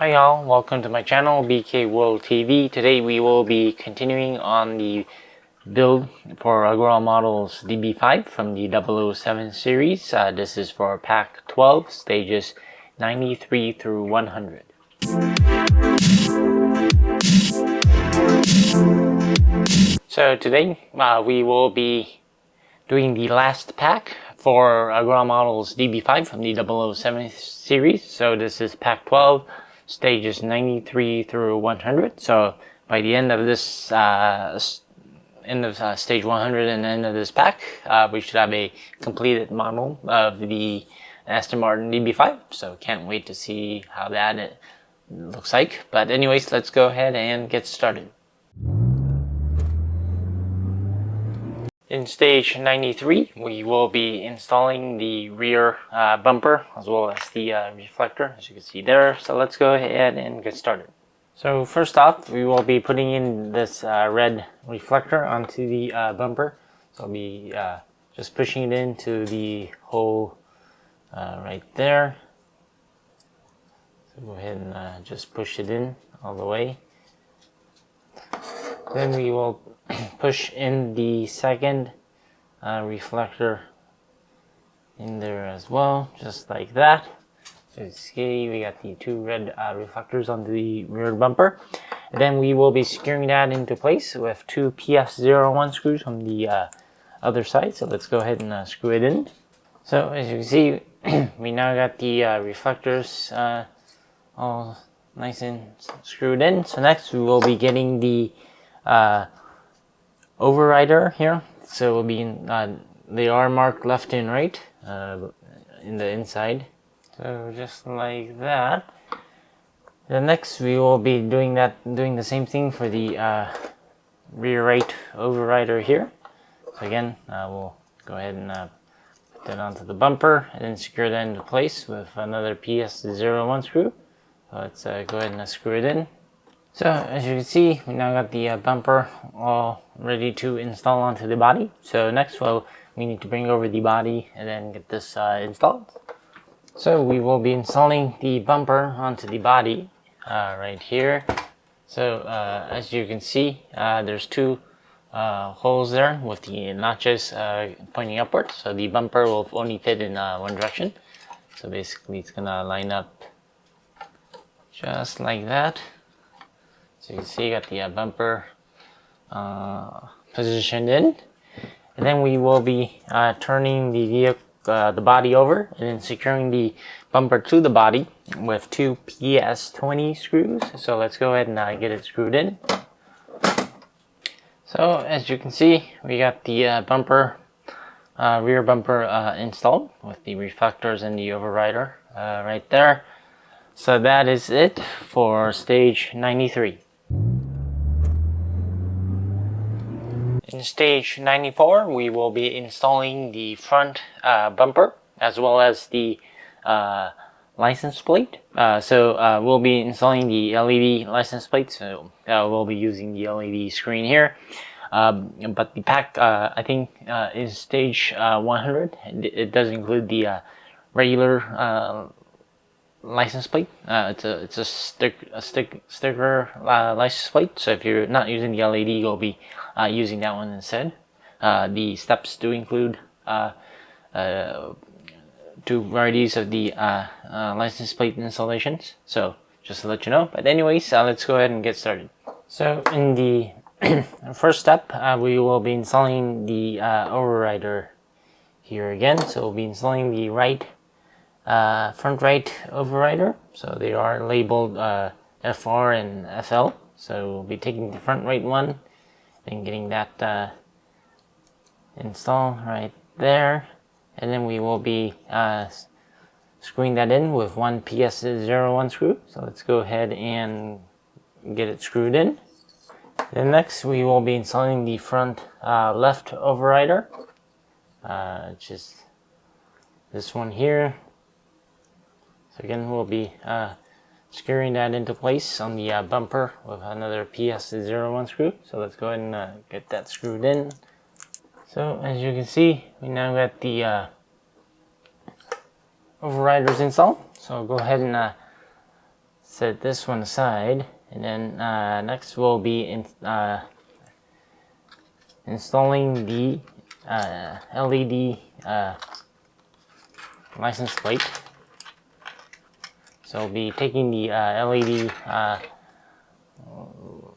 Hi y'all, welcome to my channel BK World TV. Today we will be continuing on the build for Agora models DB5 from the 007 series. This is for pack 12, stages 93 through 100. So today we will be doing the last pack for Agora models DB5 from the 007 series. So this is pack 12, stages 93 through 100. So by the end of this stage 100 and end of this pack, we should have a completed model of the Aston Martin DB5. So can't wait to see how that looks like. But anyways, let's go ahead and get started. In stage 93, we will be installing the rear bumper as well as the reflector, as you can see there. So let's go ahead and get started. So first off, we will be putting in this red reflector onto the bumper. So I'll be just pushing it into the hole right there. So go ahead and just push it in all the way. Then we will push in the second reflector in there as well, just like that. So you see we got the two red reflectors on the rear bumper. And then we will be securing that into place with two PS01 screws on the other side. So let's go ahead and screw it in. So as you can see, we now got the reflectors all nice and screwed in. So next we will be getting the overrider here. So we'll be they are marked left and right in the inside. So just like that. Then next we will be doing the same thing for the rear right overrider here. So again, we'll go ahead and put that onto the bumper and then secure that into place with another PS01 screw. So let's go ahead and screw it in. So as you can see, we now got the bumper all ready to install onto the body. So next, we need to bring over the body and then get this installed. So we will be installing the bumper onto the body right here. So as you can see, there's two holes there with the notches pointing upwards. So the bumper will only fit in one direction. So basically it's gonna line up just like that. So you can see you got the bumper positioned in, and then we will be turning the body over and then securing the bumper to the body with two PS20 screws. So let's go ahead and get it screwed in. So as you can see, we got the bumper, rear bumper installed with the reflectors and the overrider right there. So that is it for stage 93. In stage 94, we will be installing the front bumper as well as the license plate. We'll be installing the LED license plate, so we'll be using the LED screen here. But the pack, I think, is stage 100. It does include the regular license plate. It's a sticker license plate. So if you're not using the LED, you'll be using that one instead. The steps do include two varieties of the license plate installations. So just to let you know. But anyways, let's go ahead and get started. So in the first step, we will be installing the overrider here again. So we'll be installing the front right overrider. So they are labeled FR and FL. So we'll be taking the front right one and getting that installed right there. And then we will be screwing that in with one PS01 screw. So let's go ahead and get it screwed in. Then next we will be installing the front left overrider, which is this one here. So again, we'll be securing that into place on the bumper with another PS01 screw. So let's go ahead and get that screwed in. So as you can see, we now got the overriders installed. So go ahead and set this one aside, and then next we'll be installing the LED license plate. So we'll be taking the LED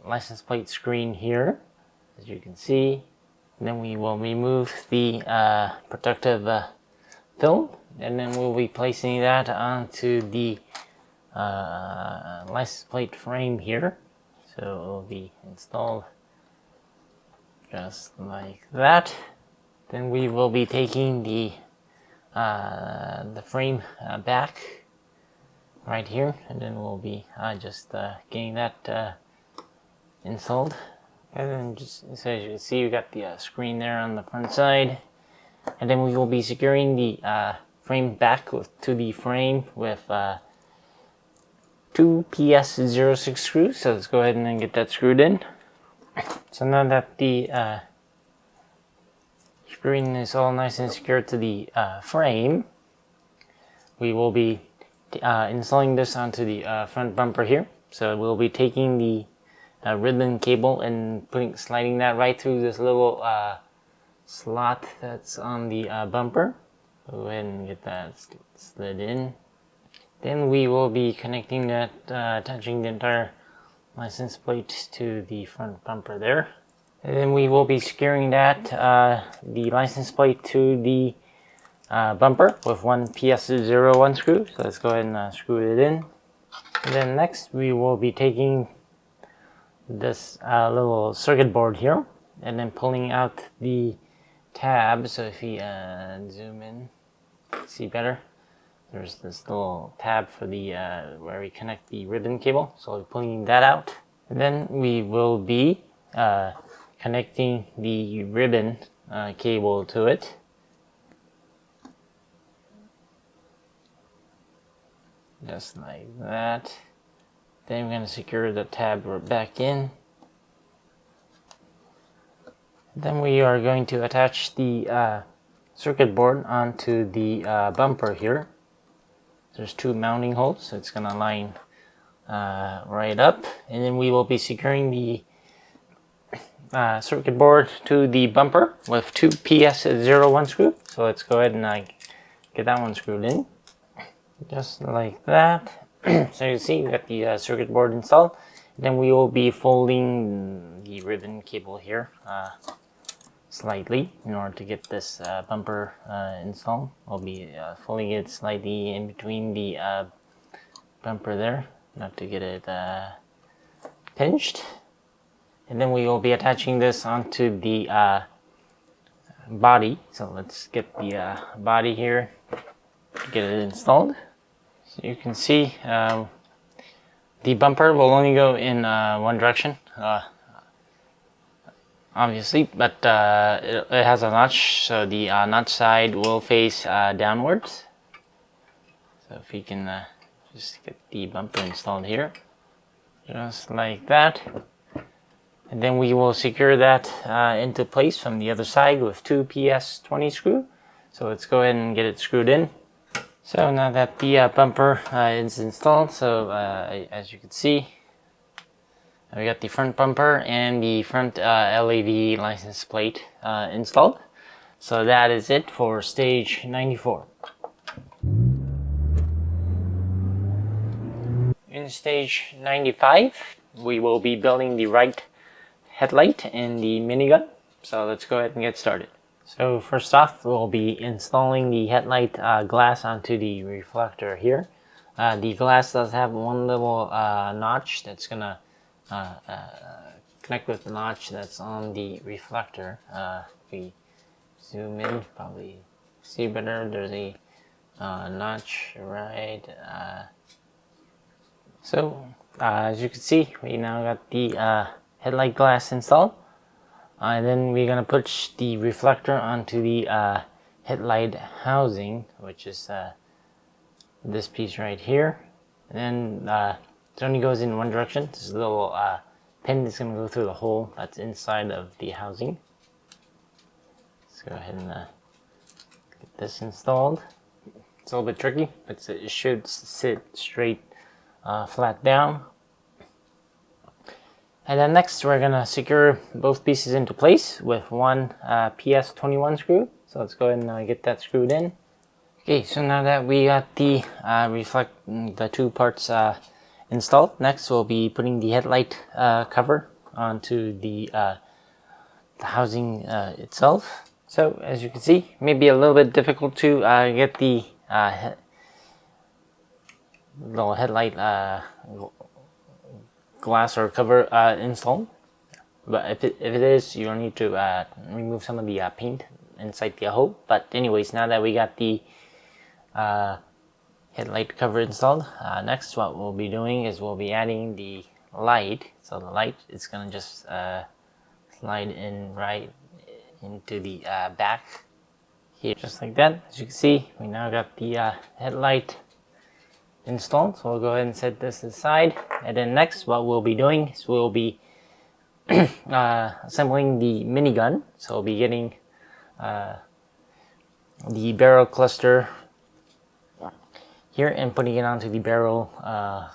license plate screen here, as you can see. And then we will remove the protective film, and then we'll be placing that onto the license plate frame here. So it will be installed just like that. Then we will be taking the frame back right here, and then we'll be just getting that installed. And then just so as you can see, you got the screen there on the front side, and then we will be securing the frame back to the frame with 2 PS06 screws. So let's go ahead and then get that screwed in. So now that the screen is all nice and secure to the frame, we will be installing this onto the front bumper here. So we'll be taking the ribbon cable and sliding that right through this little slot that's on the bumper. Go ahead and get that slid in. Then we will be connecting that, attaching the entire license plate to the front bumper there. And then we will be securing that, the license plate to the bumper with 1 PS01 screw. So let's go ahead and screw it in. And then next we will be taking this little circuit board here and then pulling out the tab. So if we zoom in, see better, there's this little tab for the where we connect the ribbon cable. So we're pulling that out, and then we will be connecting the ribbon cable to it. Just like that. Then we're going to secure the tab back in. Then we are going to attach the circuit board onto the bumper here. There's 2 mounting holes, so it's going to line right up. And then we will be securing the circuit board to the bumper with 2 PS01 screws. So let's go ahead and get that one screwed in. Just like that. So you see, we got the circuit board installed. Then we will be folding the ribbon cable here slightly in order to get this bumper installed. We'll be folding it slightly in between the bumper there, not to get it pinched. And then we will be attaching this onto the body. So let's get the body here to get it installed. So you can see the bumper will only go in one direction, obviously, but it has a notch, so the notch side will face downwards. So if we can just get the bumper installed here, just like that. And then we will secure that into place from the other side with 2 PS20 screws. So let's go ahead and get it screwed in. So now that the bumper is installed, so as you can see, we got the front bumper and the front LED license plate installed. So that is it for stage 94. In stage 95, we will be building the right headlight and the minigun. So let's go ahead and get started. So first off, we'll be installing the headlight glass onto the reflector here. The glass does have one little notch that's gonna connect with the notch that's on the reflector. If we zoom in, probably see better. There's a notch right. So as you can see, we now got the headlight glass installed. And then we're going to put the reflector onto the headlight housing, which is this piece right here. And then it only goes in one direction. This little pin is going to go through the hole that's inside of the housing. Let's go ahead and get this installed. It's a little bit tricky, but it should sit straight flat down. And then next we're gonna secure both pieces into place with one PS21 screw. So let's go ahead and get that screwed in. Okay, so now that we got the the two parts installed, next we'll be putting the headlight cover onto the housing itself. So as you can see, maybe a little bit difficult to get the little headlight glass or cover installed, but if it is, you'll need to remove some of the paint inside the hole. But anyways, now that we got the headlight cover installed, next what we'll be doing is we'll be adding the light. So the light is gonna just slide in right into the back here, just like that. As you can see, we now got the headlight installed, so we'll go ahead and set this aside. And then next what we'll be doing is we'll be assembling the minigun. So we'll be getting the barrel cluster here and putting it onto the barrel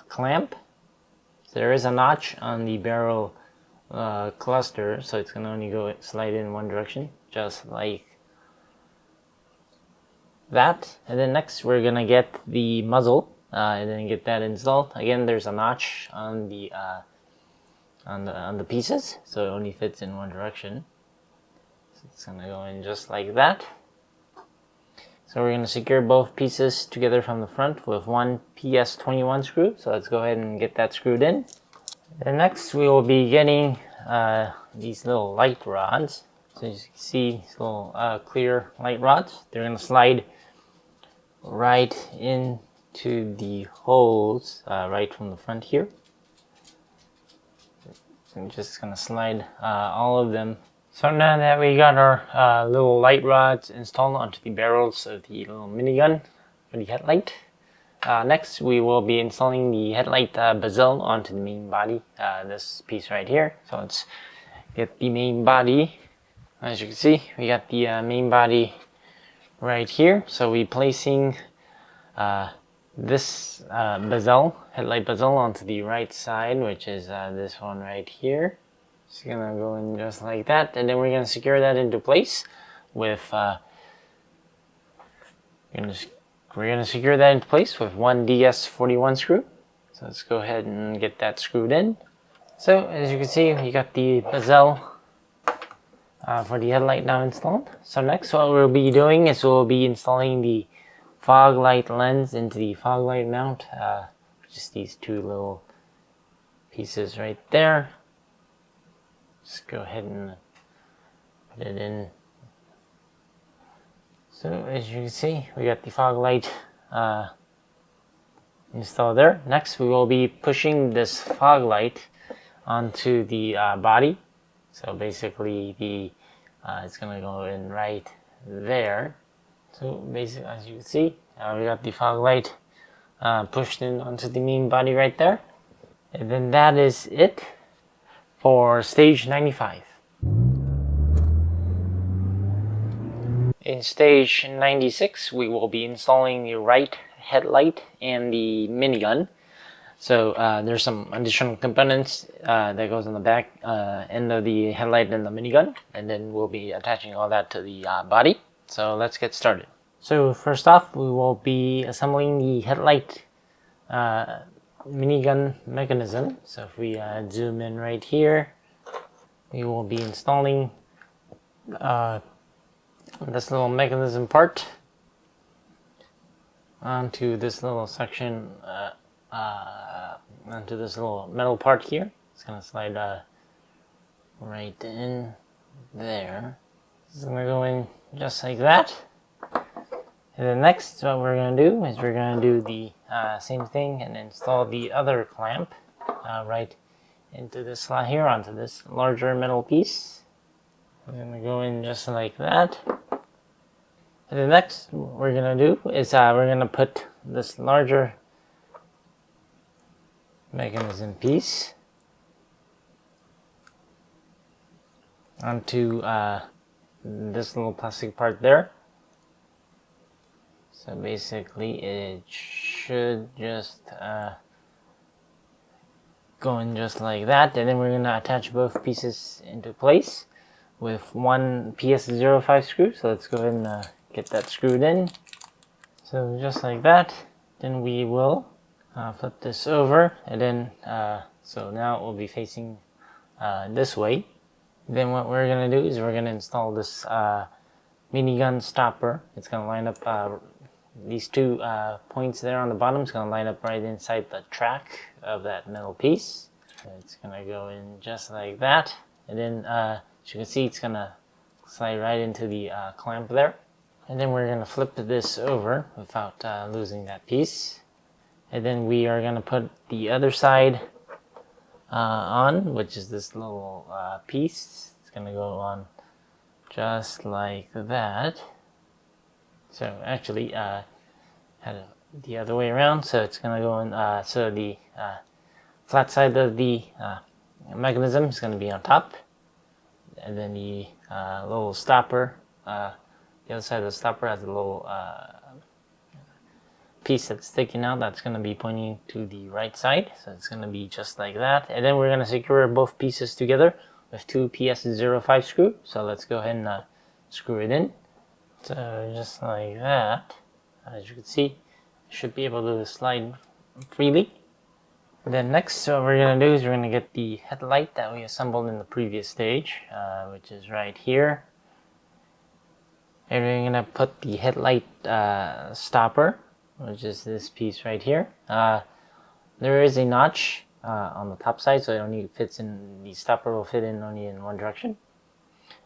clamp. So there is a notch on the barrel cluster, so it's gonna only go slide in one direction, just like that. And then next we're gonna get the muzzle and then get that installed. Again, there's a notch on the pieces, so it only fits in one direction. So it's gonna go in just like that. So we're gonna secure both pieces together from the front with one PS21 screw. So let's go ahead and get that screwed in. And next we will be getting these little light rods. So as you can see, these little clear light rods. They're gonna slide right into the holes right from the front here. So I'm just gonna slide all of them. So now that we got our little light rods installed onto the barrels of the little minigun for the headlight, next we will be installing the headlight bezel onto the main body, this piece right here. So let's get the main body. As you can see, we got the main body right here. So we're placing this headlight bezel onto the right side, which is this one right here. It's gonna go in just like that, and then we're gonna secure that into place with we're gonna secure that into place with one DS41 screw. So let's go ahead and get that screwed in. So as you can see, we got the bezel for the headlight now installed. So next what we'll be doing is we'll be installing the fog light lens into the fog light mount. Just these two little pieces right there. Just go ahead and put it in. So as you can see, we got the fog light installed there. Next we will be pushing this fog light onto the body. So basically it's gonna go in right there. So basically, as you can see, we got the fog light pushed in onto the main body right there. And then that is it for stage 95. In stage 96, we will be installing the right headlight and the minigun. So there's some additional components that goes on the back end of the headlight and the minigun, and then we'll be attaching all that to the body. So let's get started. So first off, we will be assembling the headlight minigun mechanism. So if we zoom in right here, we will be installing this little mechanism part onto this little section, onto this little metal part here. It's gonna slide right in there. It's gonna go in just like that. And then next, what we're going to do is we're going to do the same thing and install the other clamp right into this slot here onto this larger metal piece. We're going to go in just like that. And the next what we're going to do is we're going to put this larger mechanism piece onto this little plastic part there. So basically it should just going just like that, and then we're going to attach both pieces into place with one PS05 screw. So let's go ahead and get that screwed in. So just like that. Then we will flip this over, and then so now it will be facing this way. Then what we're going to do is we're going to install this minigun stopper. It's going to line up these two points there on the bottom. It's going to line up right inside the track of that metal piece. So it's going to go in just like that, and then as you can see, it's going to slide right into the clamp there. And then we're going to flip this over without losing that piece. And then we are going to put the other side on, which is this little piece. It's going to go on just like that. So actually, had it the other way around. So it's going to go in, so the flat side of the mechanism is going to be on top. And then the little stopper, the other side of the stopper has a little piece that's sticking out that's going to be pointing to the right side. So it's going to be just like that. And then we're going to secure both pieces together with two PS05 screw. So let's go ahead and screw it in. So just like that. As you can see, you should be able to slide freely. And then next, what we're going to do is we're going to get the headlight that we assembled in the previous stage, which is right here. And we're going to put the headlight stopper, which is this piece right here. There is a notch on the top side, so it only fits in, the stopper will fit in only in one direction.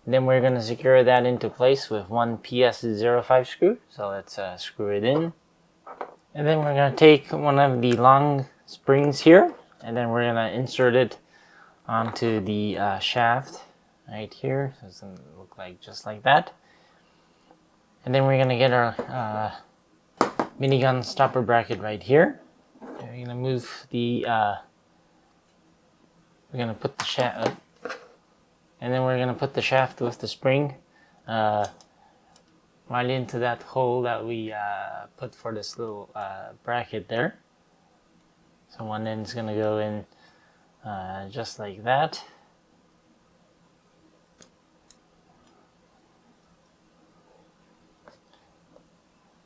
And then we're going to secure that into place with one PS05 screw. So let's screw it in. And then we're going to take one of the long springs here, and then we're going to insert it onto the shaft right here. So it's going to look like just like that. And then we're going to get our minigun stopper bracket right here. We're going to move the, we're going to put the shaft up, and then we're going to put the shaft with the spring right into that hole that we put for this little bracket there. So one end is going to go in just like that.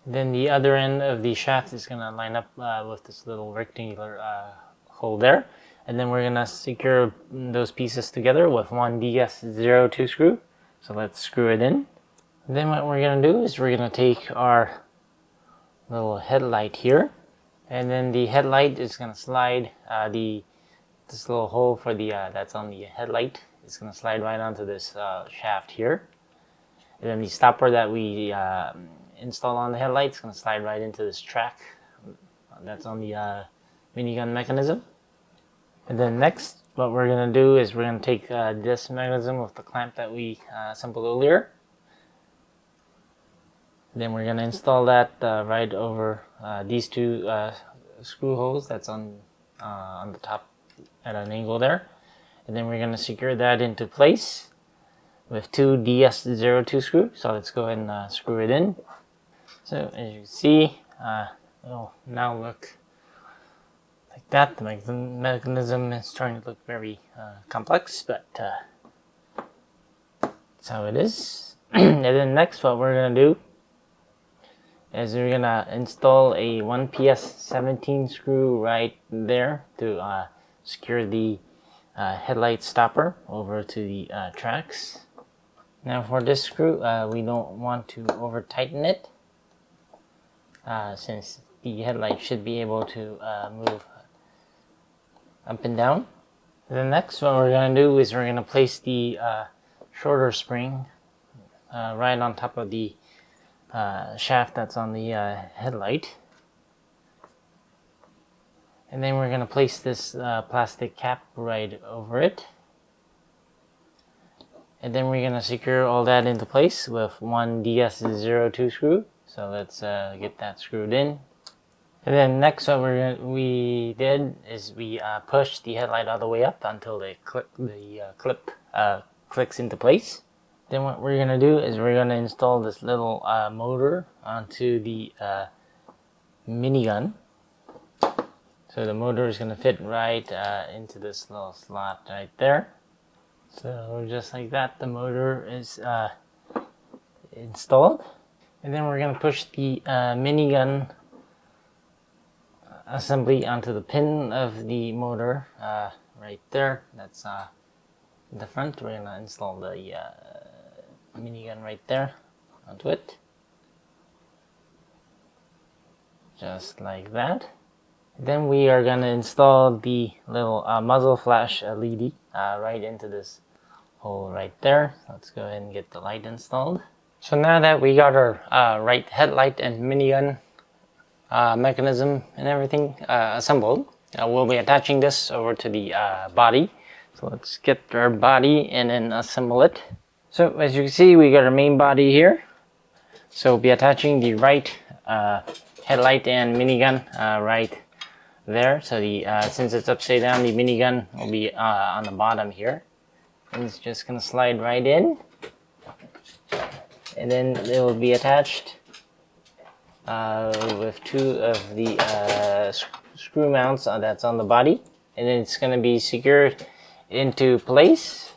Then the other end of the shaft is going to line up with this little rectangular hole there. And then we're going to secure those pieces together with one DS02 screw. So let's screw it in. And then what we're going to do is we're going to take our little headlight here. And then the headlight is going to slide this little hole for the that's on the headlight. It's going to slide right onto this shaft here. And then the stopper that we install on the headlight is going to slide right into this track that's on the minigun mechanism. And then next, what we're going to do is we're going to take this mechanism with the clamp that we assembled earlier. Then we're going to install that right over these two screw holes that's on the top at an angle there. And then we're going to secure that into place with two DS02 screws. So let's go ahead and screw it in. So as you can see, it'll now look like that. The mechanism is starting to look very complex, but that's how it is. And then next, what we're going to do is we're going to install a 1PS17 screw right there to secure the headlight stopper over to the tracks. Now for this screw, we don't want to over tighten it since the headlight should be able to move up and down. And then next, what we're going to do is we're going to place the shorter spring right on top of the shaft that's on the headlight. And then we're going to place this plastic cap right over it. And then we're going to secure all that into place with one DS02 screw. So let's get that screwed in. And then next, what we did is we pushed the headlight all the way up until the clip clicks into place. Then what we're going to do is we're going to install this little motor onto the minigun. So So the motor is going to fit right into this little slot right there. So just like that, the motor is installed. And then we're going to push the minigun assembly onto the pin of the motor right there. That's the front. We're going to install the minigun right there onto it. Just like that. Then we are going to install the little muzzle flash LED right into this hole right there. Let's go ahead and get the light installed. So now that we got our right headlight and minigun mechanism and everything assembled, we'll be attaching this over to the body. So let's get our body and then assemble it. So as you can see, we got our main body here. So we'll be attaching the right headlight and minigun right there. So the since it's upside down, the minigun will be on the bottom here. And it's just gonna slide right in. And then it will be attached with two of the screw mounts that's on the body. And then it's gonna be secured into place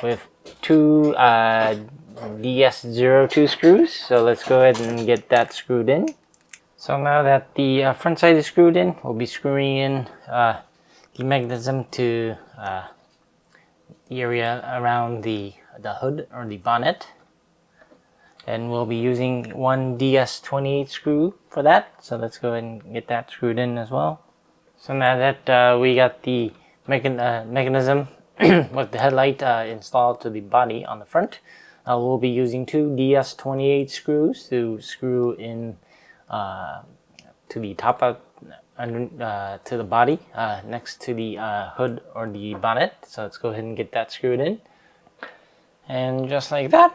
with two DS02 screws. So let's go ahead and get that screwed in. So now that the front side is screwed in, we'll be screwing in the mechanism to the area around the hood or the bonnet. And we'll be using one DS28 screw for that. So let's go ahead and get that screwed in as well. So now that we got the mechanism with the headlight installed to the body on the front, we'll be using two DS28 screws to screw in to the top of to the body next to the hood or the bonnet. So let's go ahead and get that screwed in. And just like that,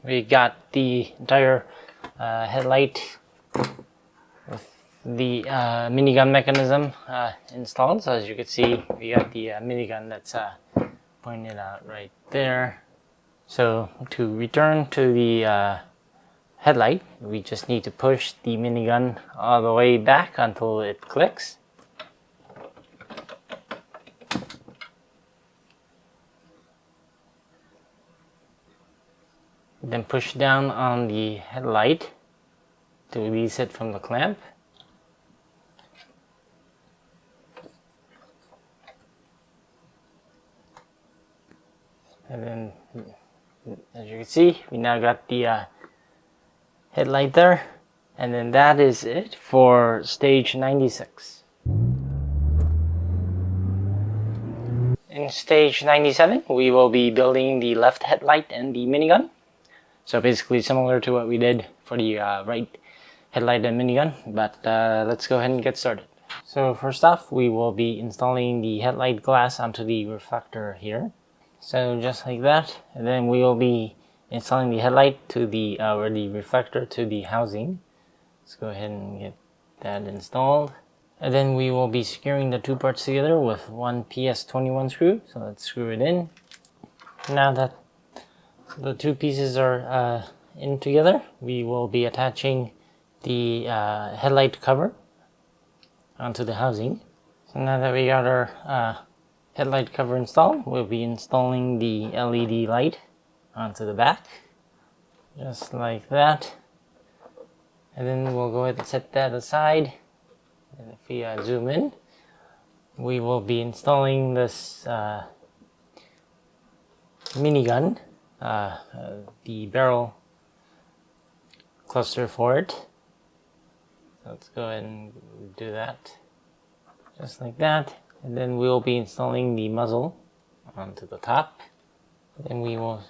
we got the entire headlight with the minigun mechanism installed. So as you can see, we got the minigun that's pointed out right there. So to return to the headlight, we just need to push the minigun all the way back until it clicks. Then push down on the headlight to release it from the clamp. And then, as you can see, we now got the headlight there. And then that is it for stage 96. In stage 97, we will be building the left headlight and the minigun. So basically similar to what we did for the right headlight and minigun, but let's go ahead and get started. So first off, we will be installing the headlight glass onto the reflector here. So just like that, and then we will be installing the headlight to the or the reflector to the housing. Let's go ahead and get that installed. And then we will be securing the two parts together with one PS21 screw. So let's screw it in. Now that the two pieces are in together, we will be attaching the headlight cover onto the housing. So now that we got our headlight cover installed, we'll be installing the LED light onto the back, just like that. And then we'll go ahead and set that aside. And if we zoom in, we will be installing this minigun, the barrel cluster for it. So let's go ahead and do that, just like that. And then we'll be installing the muzzle onto the top. Then we will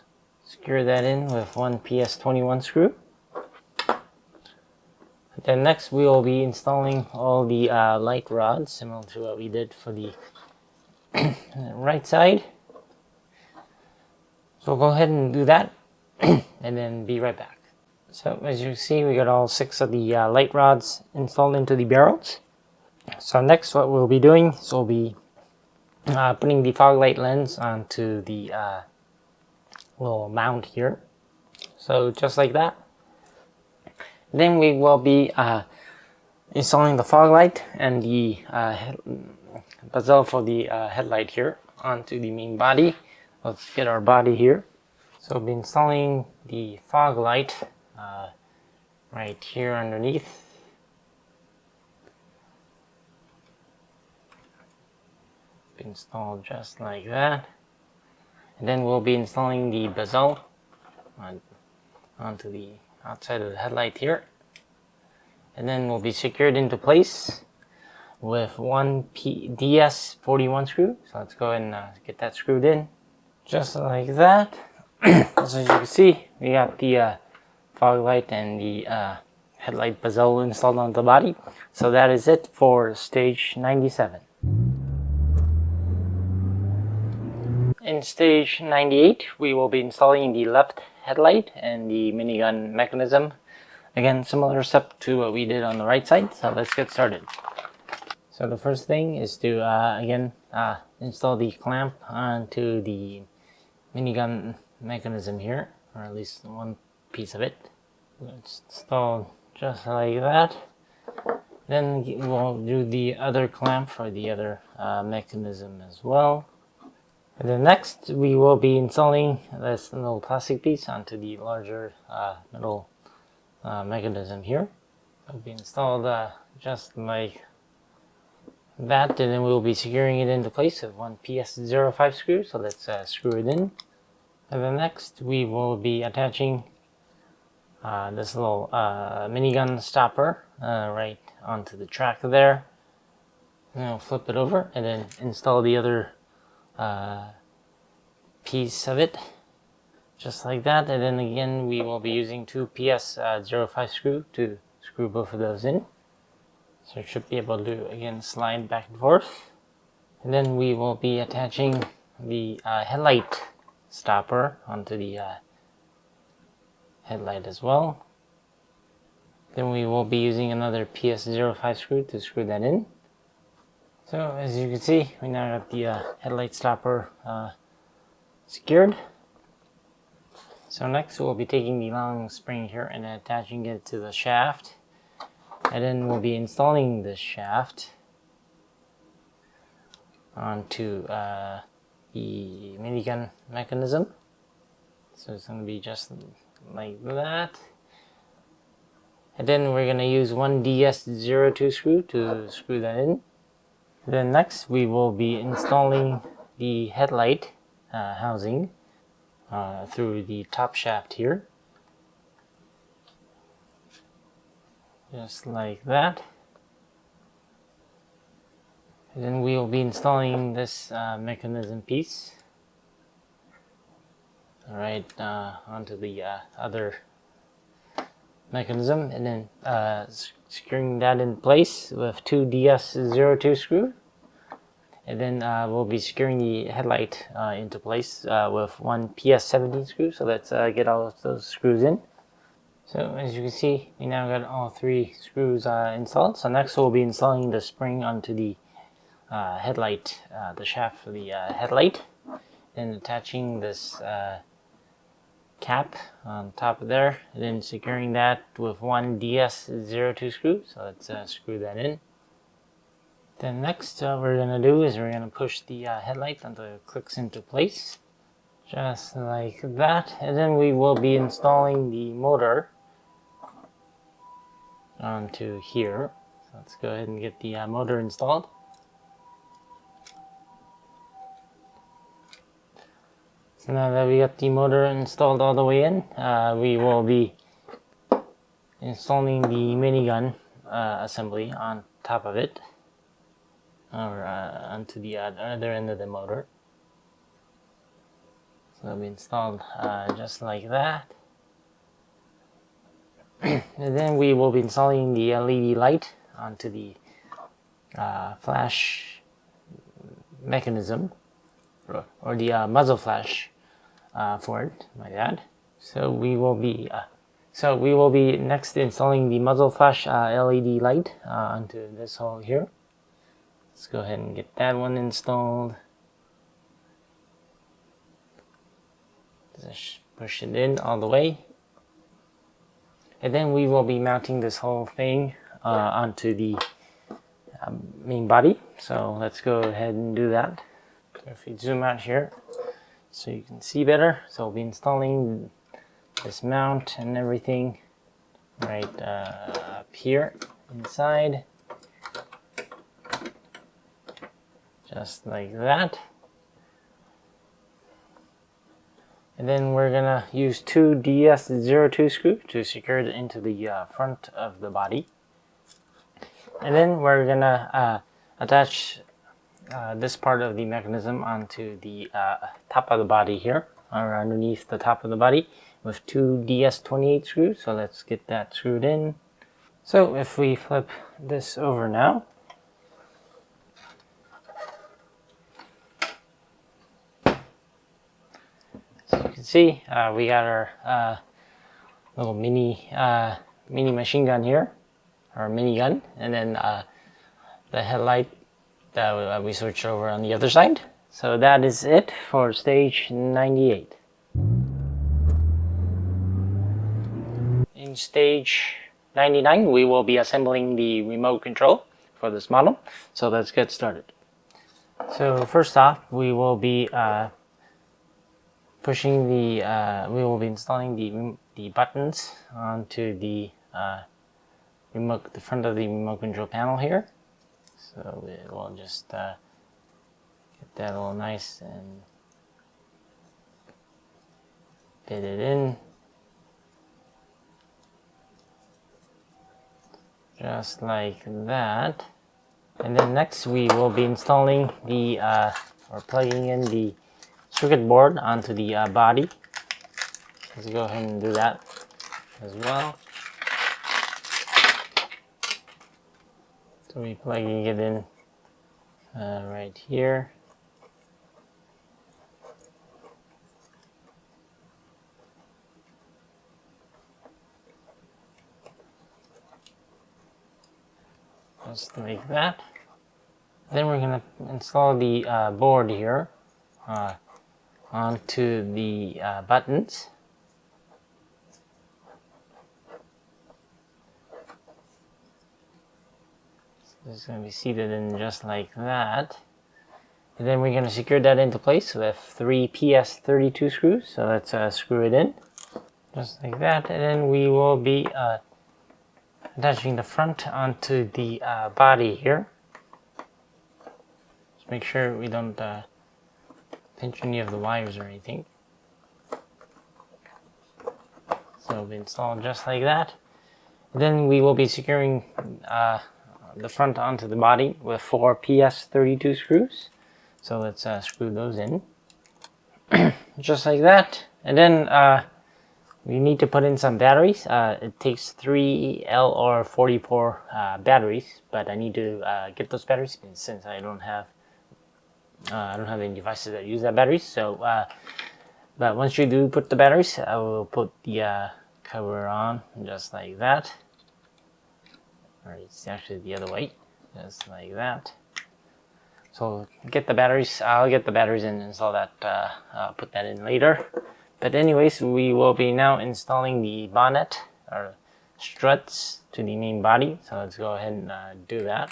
secure that in with one PS21 screw. Then next we will be installing all the light rods, similar to what we did for the right side. So we'll go ahead and do that and then be right back. So as you see, we got all 6 of the light rods installed into the barrels. So next what we'll be doing is we'll be putting the fog light lens onto the little mount here. So just like that. Then we will be installing the fog light and the bezel for the headlight here onto the main body. Let's get our body here. So we'll be installing the fog light right here underneath. Be installed just like that. And then we'll be installing the bezel onto the outside of the headlight here. And then we'll be secured into place with one DS41 screw. So let's go ahead and get that screwed in. Just like that. So as you can see, we got the fog light and the headlight bezel installed on the body. So that is it for stage 97. In stage 98, we will be installing the left headlight and the minigun mechanism. Again, similar step to what we did on the right side, so let's get started. So the first thing is to, again, install the clamp onto the minigun mechanism here, or at least one piece of it. Let's install just like that. Then we'll do the other clamp for the other mechanism as well. And then next, we will be installing this little plastic piece onto the larger metal mechanism here. It'll be installed just like that, and then we'll be securing it into place with one PS05 screw. So let's screw it in. And then next, we will be attaching this little minigun stopper right onto the track there. And then we'll flip it over and then install the other piece of it just like that. And then again, we will be using two PS05 screw to screw both of those in, so it should be able to again slide back and forth. And then we will be attaching the headlight stopper onto the headlight as well. Then we will be using another PS05 screw to screw that in. So as you can see, we now got the headlight stopper secured. So next we'll be taking the long spring here and attaching it to the shaft. And then we'll be installing this shaft onto the minigun mechanism. So it's going to be just like that. And then we're going to use one DS02 screw to screw that in. Then next we will be installing the headlight housing through the top shaft here. Just like that. And then we will be installing this mechanism piece right onto the other mechanism, and then securing that in place with two DS02 screws. And then we'll be securing the headlight into place with one PS17 screw. So let's get all of those screws in. So as you can see, we now got all three screws installed. So next we'll be installing the spring onto the headlight, the shaft for the headlight, and attaching this cap on top of there, and then securing that with one DS02 screw. So let's screw that in. Then next what we're going to do is we're going to push the headlight until it clicks into place. Just like that. And then we will be installing the motor onto here. So let's go ahead and get the motor installed. So now that we got the motor installed all the way in, we will be installing the minigun assembly on top of it, or onto the other end of the motor. So it'll be installed just like that. And then we will be installing the LED light onto the flash mechanism, or the muzzle flash for it, my bad. So we will be next installing the muzzle flash LED light onto this hole here. Let's go ahead and get that one installed. Just push it in all the way. And then we will be mounting this whole thing onto the main body. So let's go ahead and do that. So if you zoom out here so you can see better, so we'll be installing this mount and everything right up here inside, just like that. And then we're gonna use two DS02 screws to secure it into the front of the body. And then we're gonna attach this part of the mechanism onto the top of the body here, or underneath the top of the body, with two DS28 screws. So let's get that screwed in. So if we flip this over now, so you can see we got our little mini machine gun here, or minigun, and then the headlight that we switched over on the other side. So that is it for stage 98. In stage 99, we will be assembling the remote control for this model. So let's get started. So first off, we will be we will be installing the buttons onto the the front of the remote control panel here. So we'll just get that all nice and fit it in, just like that. And then next we will be installing the or plugging in the circuit board onto the body. Let's go ahead and do that as well. So we're plugging it in right here. Just like that. Then we're going to install the board here onto the buttons. It's going to be seated in just like that. And then we're going to secure that into place with 3 PS32 screws. So let's screw it in, just like that. And then we will be attaching the front onto the body here. Just make sure we don't pinch any of the wires or anything. So it'll be installed just like that. And then we will be securing the front onto the body with 4 PS32 screws. So let's screw those in, just like that. And then we need to put in some batteries. It takes 3 LR44 batteries, but I need to get those batteries since I don't have any devices that use that batteries. So, but once you do put the batteries, I will put the cover on just like that. Or it's actually the other way, just like that. So get the batteries. I'll get the batteries and install that. Put that in later. But anyways, we will be now installing the bonnet or struts to the main body. So let's go ahead and do that.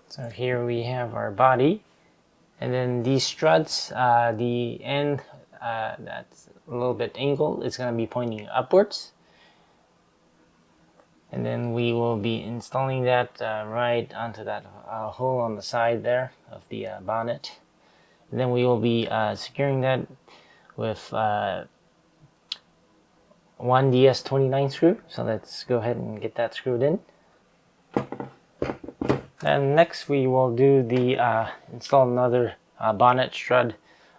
So here we have our body, and then these struts, the end that's a little bit angled, it's going to be pointing upwards. And then we will be installing that right onto that hole on the side there of the bonnet. And then we will be securing that with 1 DS29 screw. So let's go ahead and get that screwed in. And next we will do the install another bonnet strut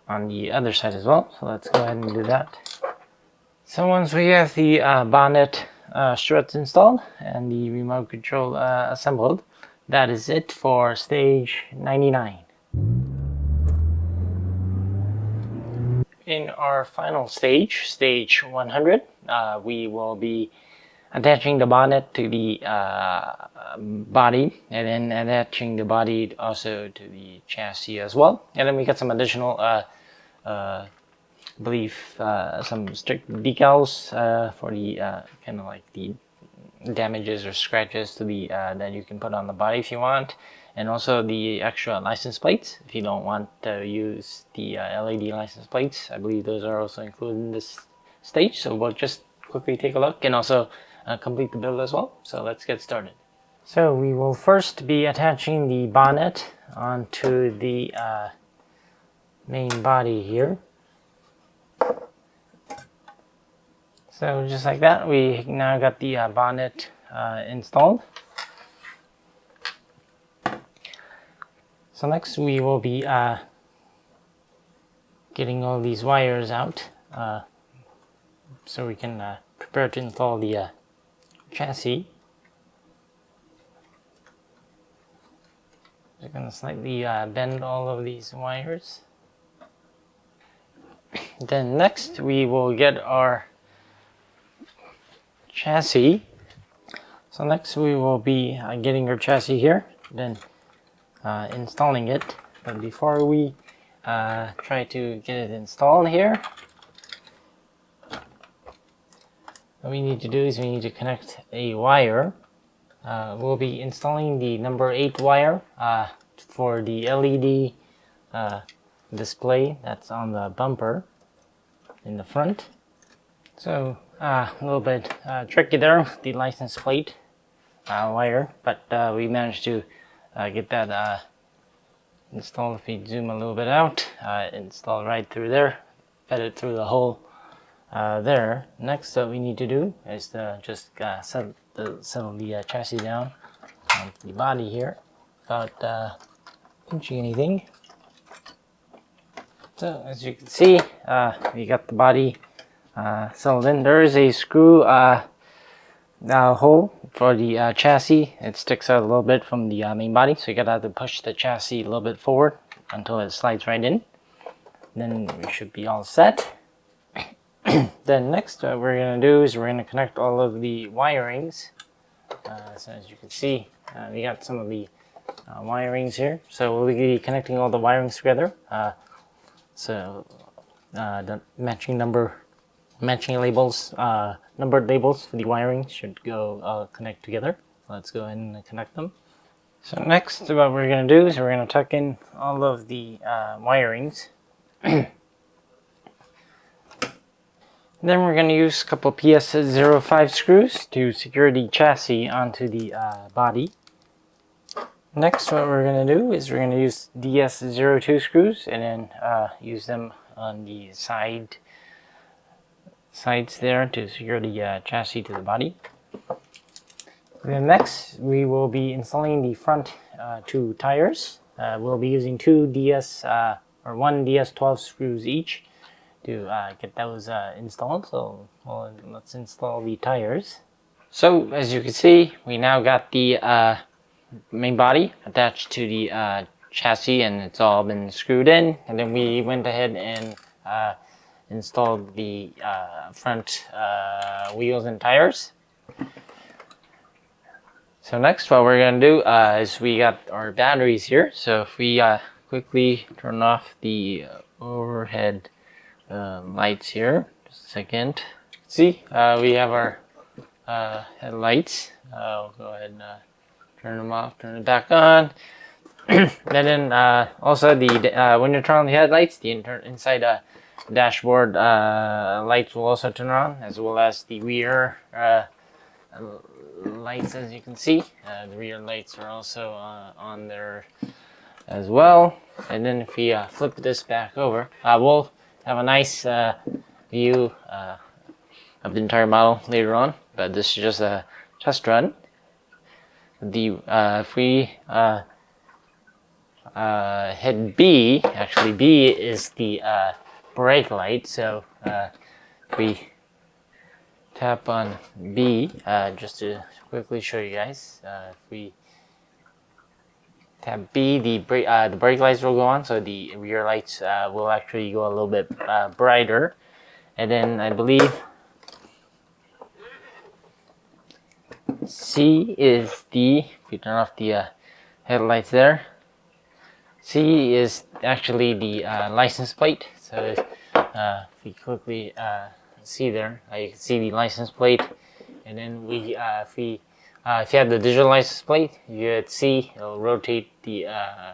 on the other side as well. So let's go ahead and do that. So once we have the bonnet struts installed and the remote control assembled, that is it for stage 99. In our final stage, stage 100, we will be attaching the bonnet to the body, and then attaching the body also to the chassis as well. And then we got some additional, I believe, some strict decals for the kind of like the damages or scratches to the that you can put on the body if you want, and also the extra license plates if you don't want to use the LED license plates. I believe those are also included in this stage, so we'll just quickly take a look and also complete the build as well. So let's get started. So we will first be attaching the bonnet onto the main body here. So just like that, we now got the bonnet installed. So next we will be getting all these wires out so we can prepare to install the chassis. We're going to slightly bend all of these wires. Then next we will get our chassis. So next we will be getting our chassis here, then installing it. But before we try to get it installed here, what we need to do is we need to connect a wire. We'll be installing the number 8 wire for the LED display that's on the bumper in the front. So a little bit tricky there with the license plate wire, but we managed to get that installed. If we zoom a little bit out, installed right through there, fed it through the hole there. Next, what we need to do is to just settle the chassis down on the body here without pinching anything. So as you can see, we got the body settled in. There is a screw hole for the chassis. It sticks out a little bit from the main body, so you gotta have to push the chassis a little bit forward until it slides right in. Then we should be all set. Then next what we're going to do is we're going to connect all of the wirings. So as you can see, we got some of the wirings here. So we'll be connecting all the wirings together. So the matching labels, numbered labels for the wiring should go connect together. Let's go ahead and connect them. So next what we're going to do is we're going to tuck in all of the wirings. Then we're going to use a couple PS05 screws to secure the chassis onto the body. Next, what we're going to do is we're going to use DS02 screws and then use them on the sides there to secure the chassis to the body. Then next, we will be installing the front 2 tires. We'll be using 1 DS12 screws each to get those installed. So let's install the tires. So as you can see, we now got the main body attached to the chassis, and it's all been screwed in. And then we went ahead and installed the front wheels and tires. So next, what we're going to do is we got our batteries here. So if we quickly turn off the overhead lights here, just a second. See, we have our headlights. I'll go ahead and turn them off, turn it back on. And then also the when you turn on the headlights, the inside dashboard lights will also turn on, as well as the rear lights. As you can see, the rear lights are also on there as well. And then if we flip this back over, we'll have a nice view of the entire model later on, but this is just a test run. If we hit B, actually B is the brake light, so if we tap on B, just to quickly show you guys, if we tap B, the brake lights will go on, so the rear lights will actually go a little bit brighter. And then I believe C is if you turn off the headlights there, C is actually the license plate. So if we quickly see there, you can see the license plate, and then if you have the digital license plate, you hit C, it'll rotate the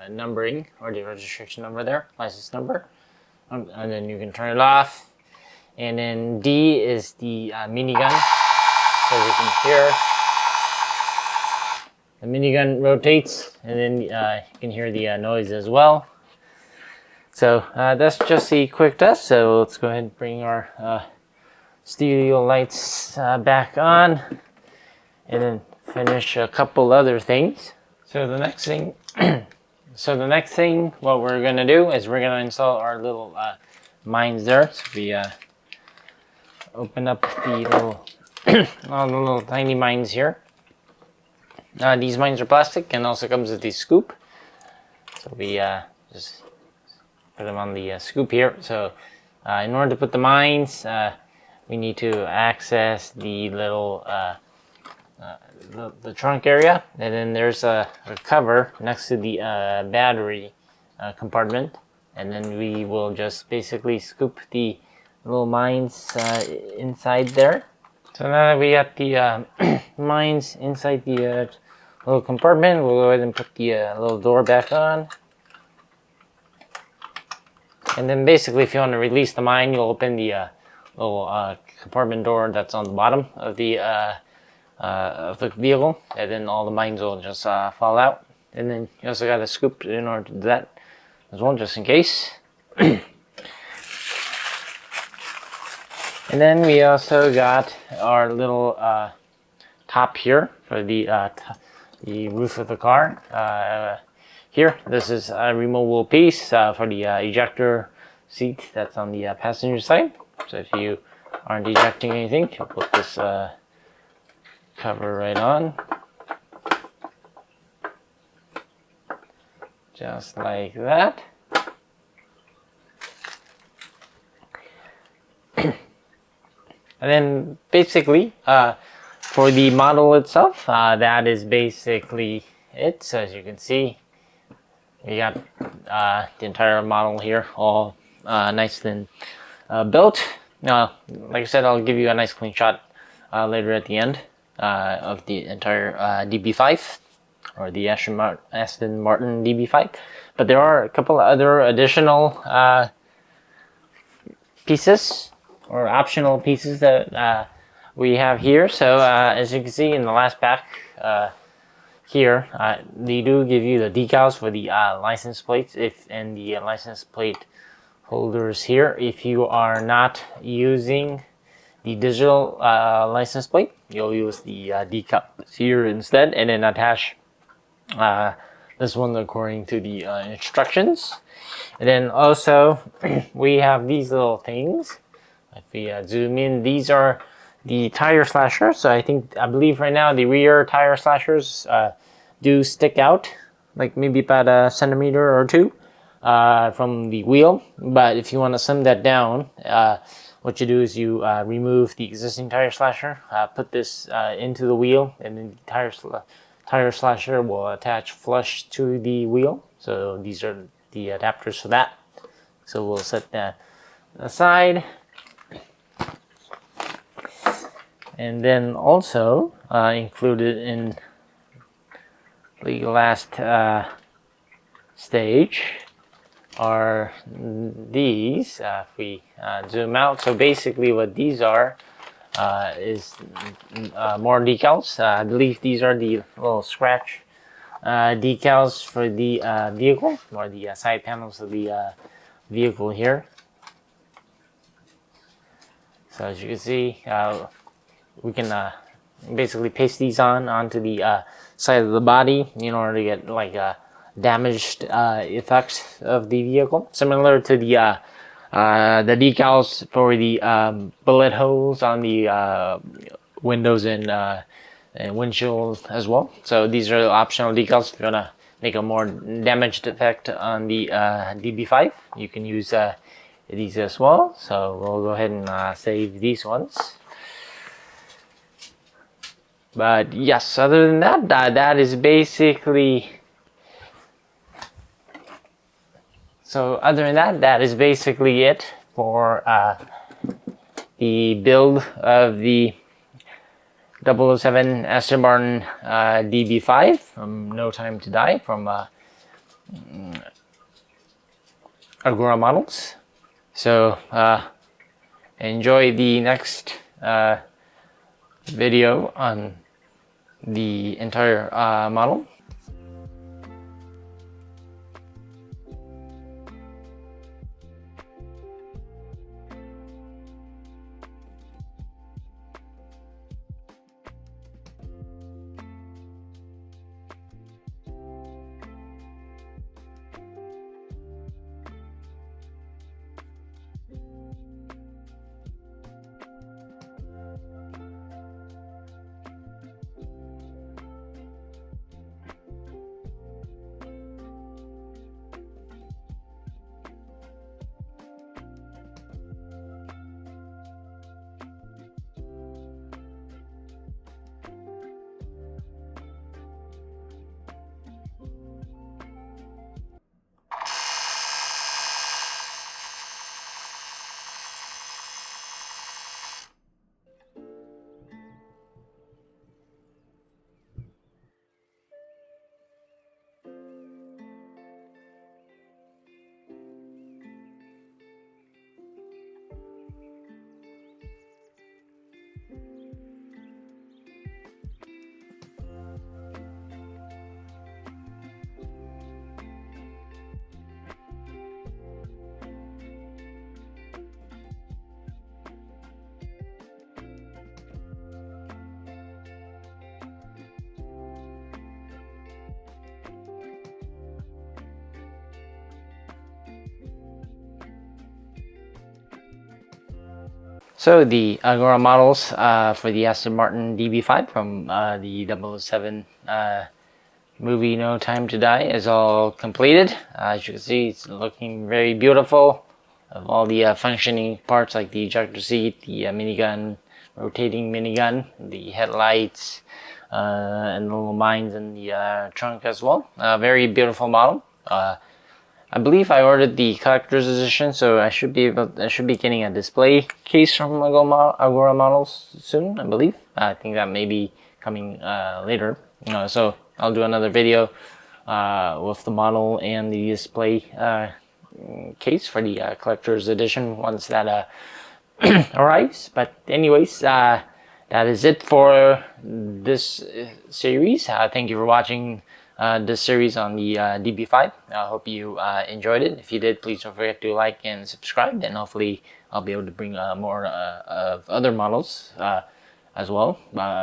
numbering or the registration number there, license number, and then you can turn it off. And then D is the minigun, so you can hear the minigun rotates, and then you can hear the noise as well. So that's just a quick test. So let's go ahead and bring our studio lights back on, and then finish a couple other things. So the next thing, what we're gonna do is we're gonna install our little mines there. So we open up the little, all the little tiny mines here. These mines are plastic and also comes with the scoop. So we just put them on the scoop here. So in order to put the mines, we need to access the little the trunk area, and then there's a cover next to the battery compartment, and then we will just basically scoop the little mines inside there. So now that we got the mines inside the little compartment, we'll go ahead and put the little door back on. And then basically, if you want to release the mine, you'll open the little compartment door that's on the bottom of the vehicle, and then all the mines will just fall out. And then you also got a scoop in order to do that as well, just in case. And then we also got our little top here for the roof of the car. Here, this is a removable piece for the ejector seat that's on the passenger side. So if you aren't ejecting anything, you'll put this cover right on. Just like that. And then basically, for the model itself, that is basically it. So as you can see, we got the entire model here all nice and built. Now, like I said, I'll give you a nice clean shot later at the end of the entire DB5, or the Aston Martin DB5. But there are a couple of other additional pieces or optional pieces that we have here. So as you can see in the last pack here, they do give you the decals for the license plates and the license plate holders here. If you are not using the digital license plate, you'll use the decals here instead, and then attach this one according to the instructions. And then also we have these little things. If we zoom in, these are the tire slashers. So I believe right now the rear tire slashers do stick out, like maybe about a centimeter or two from the wheel. But if you want to slim that down, what you do is you remove the existing tire slasher, put this into the wheel, and then the tire slasher will attach flush to the wheel. So these are the adapters for that. So we'll set that aside. And then also included in the last stage are these. If we zoom out, so basically what these are is more decals. I believe these are the little scratch decals for the vehicle, or the side panels of the vehicle here. So as you can see, we can basically paste these onto the side of the body in order to get like a damaged effect of the vehicle, similar to the decals for the bullet holes on the windows and windshield as well. So these are optional decals. If you want to make a more damaged effect on the DB5, you can use these as well. So we'll go ahead and save these ones. But yes, other than that, that is basically. So other than that, that is basically it for the build of the 007 Aston Martin DB5 from No Time to Die from Agora models. So enjoy the next video on the entire model. So the Agora models for the Aston Martin DB5 from the 007 movie No Time to Die is all completed. As you can see, it's looking very beautiful. Of all the functioning parts like the ejector seat, the minigun, rotating minigun, the headlights, and the little mines in the trunk as well. Very beautiful model. I believe I ordered the collector's edition, so I should be getting a display case from Agora models soon. I believe. I think that may be coming later. So I'll do another video with the model and the display case for the collector's edition once that arrives. But anyways, that is it for this series. Thank you for watching this series on the DB5. I hope you enjoyed it. If you did, please don't forget to like and subscribe, and hopefully I'll be able to bring more of other models as well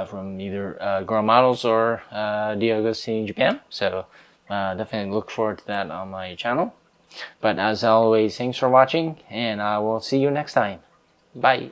from either Agora models or in Japan. So definitely look forward to that on my channel. But as always, thanks for watching, and I will see you next time. Bye.